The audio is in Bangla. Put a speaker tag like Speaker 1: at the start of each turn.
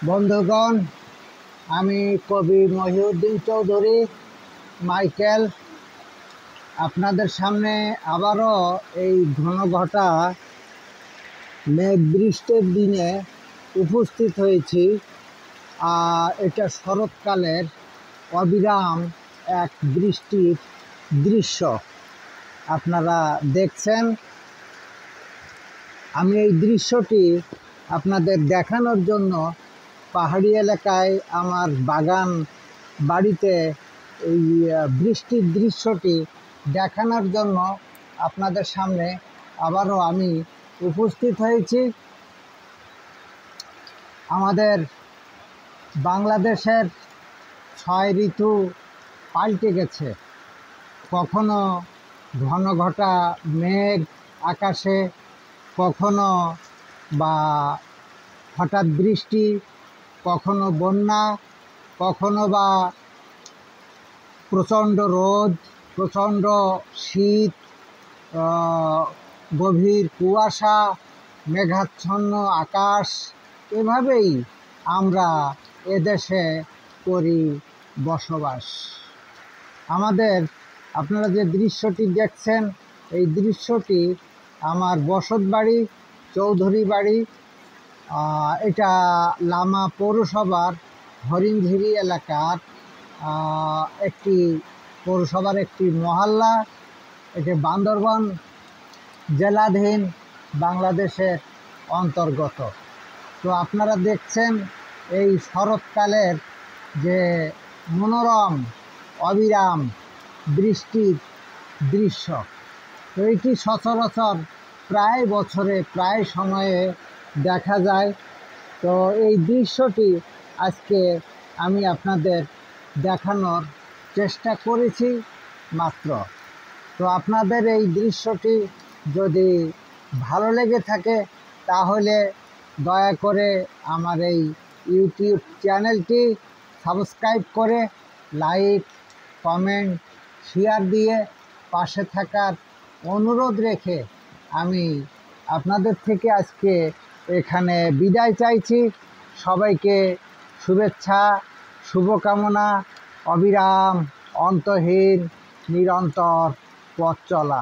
Speaker 1: বন্ধুগণ, আমি কবি মহিউদ্দিন চৌধুরী মাইকেল আপনাদের সামনে আবারও এই ঘনঘটা মেঘ বৃষ্টির দিনে উপস্থিত হয়েছি। এটা শরৎকালের অবিরাম এক বৃষ্টির দৃশ্য আপনারা দেখছেন। আমি এই দৃশ্যটি আপনাদের দেখানোর জন্য পাহাড়ি এলাকায় আমার বাগান বাড়িতে এই বৃষ্টির দৃশ্যটি দেখানোর জন্য আপনাদের সামনে আবারও আমি উপস্থিত হয়েছি। আমাদের বাংলাদেশের 6 ঋতু পাল্টে গেছে। কখনো ঘনঘটা মেঘ আকাশে, কখনো বা হঠাৎ বৃষ্টি, কখনো বন্যা, কখনো বা প্রচণ্ড রোদ, প্রচণ্ড শীত, গভীর কুয়াশা, মেঘাচ্ছন্ন আকাশ। এভাবেই আমরা এদেশে করি বসবাস। আপনারা যে দৃশ্যটি দেখছেন, এই দৃশ্যটি আমার বসত বাড়ি, চৌধুরী বাড়ি। এটা লামা পৌরসভার হরিণঝিরি এলাকার পৌরসভার একটি মহল্লা। এটি বান্দরবান জেলাধীন বাংলাদেশের অন্তর্গত। তো আপনারা দেখছেন এই শরৎকালের যে মনোরম অবিরাম বৃষ্টির দৃশ্য। তো এটি সচরাচর প্রায় বছরে প্রায় সময়ে দেখা যায়। তো এই দৃশ্যটি আজকে আমি আপনাদের দেখানোর চেষ্টা করেছি মাত্র। তো আপনাদের এই দৃশ্যটি যদি ভালো লেগে থাকে তাহলে দয়া করে আমার এই ইউটিউব চ্যানেলটি সাবস্ক্রাইব করে লাইক, কমেন্ট, শেয়ার দিয়ে পাশে থাকার অনুরোধ রেখে আমি আপনাদের থেকে আজকে এখানে বিদায় চাইছি। সবাইকে শুভেচ্ছা, শুভকামনা, অবিরাম অন্তহীন নিরন্তর পথ চলা।